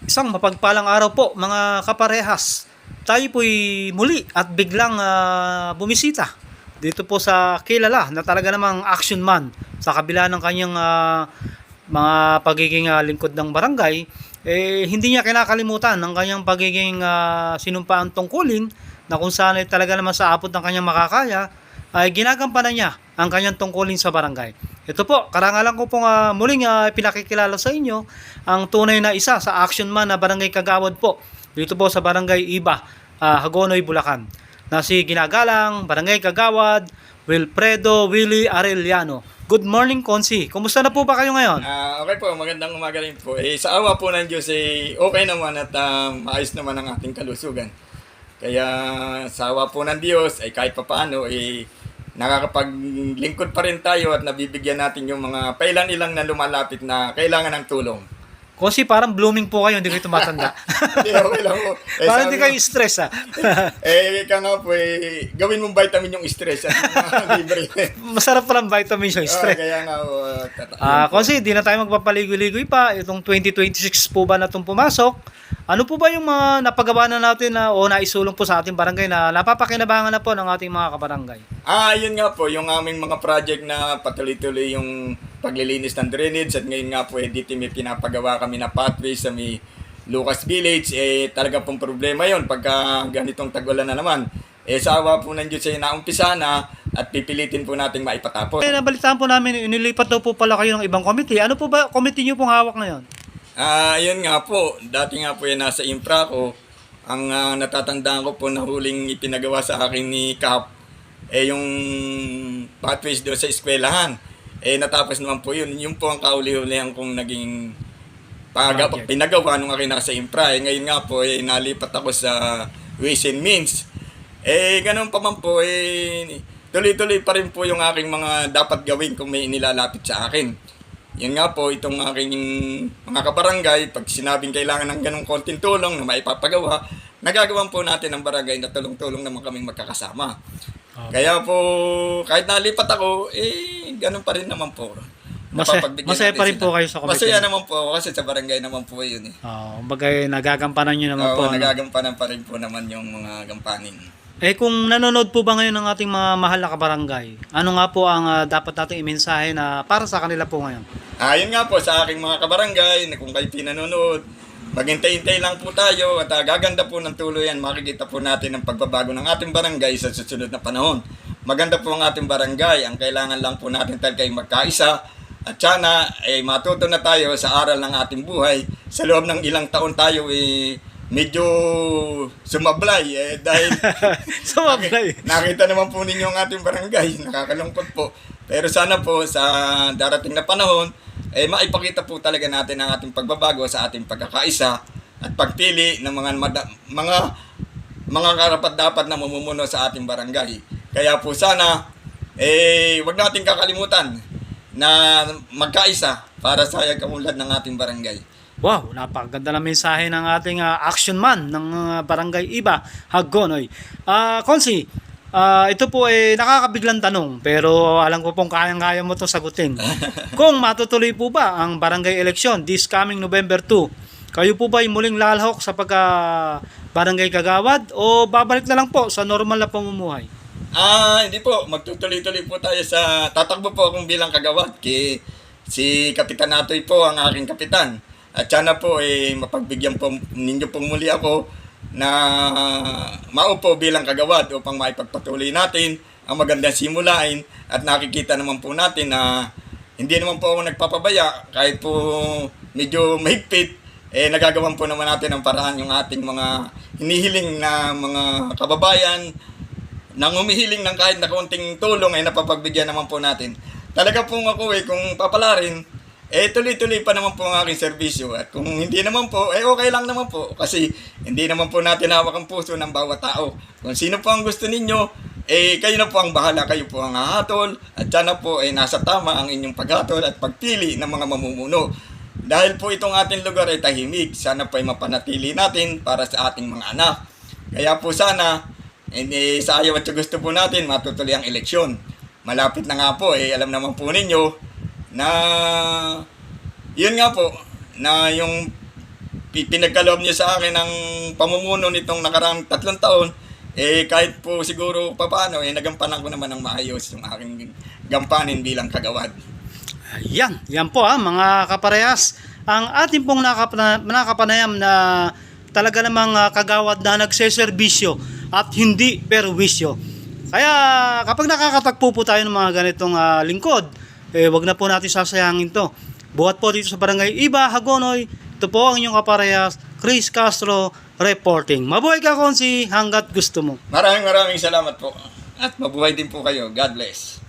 Isang mapagpalang araw po mga kaparehas. Tayo po'y muli at biglang bumisita dito po sa kilala na talaga namang action man sa kabila ng kanyang mga pagiging lingkod ng barangay. Hindi niya kinakalimutan ang kanyang pagiging sinumpaan tungkulin na kung saan ay talaga naman sa apot ng kanyang makakaya ay ginagampanan niya ang kanyang tungkulin sa barangay. Ito po, karangalan ko pong muling pinakikilala sa inyo ang tunay na isa sa action man na barangay kagawad po dito po sa barangay Iba, Hagonoy, Bulacan, na si ginagalang barangay kagawad Wilfredo Willie Arellano. Good morning, Konsi. Kumusta na po ba kayo ngayon? Okay po, magandang umaga rin po. Sa awa po ng Diyos, okay naman at maayos naman ang ating kalusugan. Kaya sa awa po ng Diyos, kahit papaano, nakakapaglingkod pa rin tayo at nabibigyan natin yung mga pailan-ilang na lumalapit na kailangan ng tulong. Kasi parang blooming po kayo, hindi kayo tumatanda. Hindi, okay lang po. Parang hindi kayo stress Ika nga po, gawin mong vitamin yung stress at libre. Masarap palang vitamin yung stress. Kaya nga po. Kasi di na tayo magpapaligoy-ligoy pa. Itong 2026 po ba na itong pumasok? Ano po ba yung mga napagawa na natin o naisulong po sa ating barangay na napapakinabangan na po ng ating mga kabarangay? Yun nga po, yung aming mga project na patuloy-tuloy yung paglilinis ng drainage at ngayon nga po, dito may pinapagawa kami na pathway sa may Lucas Village. Talaga pong problema yon pagka ganitong tag-ulan na naman. Sa awa po ng Diyos naumpisa na at pipilitin po natin maipatapos. Nabalitaan po namin, inilipat daw po pala kayo ng ibang committee. Ano po ba committee nyo pong hawak ngayon? Yun nga po, dati nga po nasa infra ko. Ang natatandaan ko po na huling ipinagawa sa akin ni Cap, yung pathways doon sa eskwelahan. Natapos naman po yun. Yun po ang kauli-ulihan kong naging pinagawa nung akin nasa infra. Ngayon nga po, nalipat ako sa Ways and Means. Ganun pa man po, tuloy-tuloy pa rin po yung aking mga dapat gawin kung may inilalapit sa akin. Yan nga po, itong aking mga kabarangay, pag sinabing kailangan ng ganong konting tulong na maipapagawa, nagagawan po natin ng barangay na tulong-tulong naman kaming magkakasama. Okay. Kaya po, kahit nalipat ako, ganun pa rin naman po. Masaya pa rin po kayo sa committee? Masaya naman po kasi sa barangay naman po yun Bagay nagagampanan nyo naman po. Nagagampanan pa rin po naman yung mga gampanin. Kung nanonood po ba ngayon ng ating mga mahal na kabarangay, ano nga po ang dapat nating imensahe na para sa kanila po ngayon? Yun nga po sa aking mga kabarangay, na kung kayo pinanonood, maghintay-hintay lang po tayo at gaganda po ng tuluyan, makikita po natin ang pagbabago ng ating barangay sa susunod na panahon. Maganda po ang ating barangay, ang kailangan lang po natin talaga ay magkaisa at sana matuto na tayo sa aral ng ating buhay. Sa loob ng ilang taon tayo medyo sumablay dahil sumablay. Nakita naman po ninyo ang ating barangay, nakakalungkot po. Pero sana po sa darating na panahon maipakita po talaga natin ang ating pagbabago sa ating pagkakaisa at pagpili ng mga karapat-dapat na mamumuno sa ating barangay. Kaya po sana wag nating kakalimutan na magkaisa para sa kaunlad ng ating barangay. Wow, napakaganda na mensahe ng ating action man ng barangay Iba, Hagonoy. Konsi, ito po nakakabiglang tanong pero alam ko pong kayang-kaya mo itong sagutin. Kung matutuloy po ba ang barangay election this coming November 2, kayo po ba ay muling lalahok sa barangay kagawad o babalik na lang po sa normal na pamumuhay? Hindi po, magtutuloy-tuloy po tayo tatakbo po akong bilang kagawad. Si Kapitan Atoy po ang aking kapitan. At sana po mapagbigyan po ninyo pong muli ako na maupo bilang kagawad upang maipagpatuloy natin ang magandang simulain at nakikita naman po natin na hindi naman po ako nagpapabaya kahit po medyo mahigpit nagagawan po naman natin ang paraan yung ating mga hinihiling na mga kababayan nang humihiling ng kahit na kaunting tulong napapagbigyan naman po natin. Talaga po ako kung papalarin tuloy-tuloy pa naman po ang aking serbisyo at kung hindi naman po, okay lang naman po kasi hindi naman po natin hawak ang puso ng bawat tao. Kung sino po ang gusto ninyo, kayo na po ang bahala, kayo po ang hahatol at sana po nasa tama ang inyong paghatol at pagpili ng mga mamumuno. Dahil po itong ating lugar ay tahimik, sana po ay mapanatili natin para sa ating mga anak. Kaya po sana, sa ayaw at sa gusto po natin, matutuloy ang eleksyon. Malapit na nga po, alam naman po ninyo, na yun nga po na yung pinagkaloob niyo sa akin ang pamumuno nitong nakaraang 3 taon, kahit po siguro papaano, nagampanan ko naman ng maayos yung aking gampanin bilang kagawad. Yan po mga kaparehas. Ang ating pong nakapanayam na talaga namang kagawad na nagseserbisyo at hindi perwisyo. Kaya kapag nakakatagpo po tayo ng mga ganitong lingkod, wag na po natin sasayangin to. Buhat po dito sa Barangay Iba, Hagonoy, ito po ang inyong kaparehas, Chris Castro, reporting. Mabuhay ka, Konsi, hanggat gusto mo. Maraming salamat po. At mabuhay din po kayo. God bless.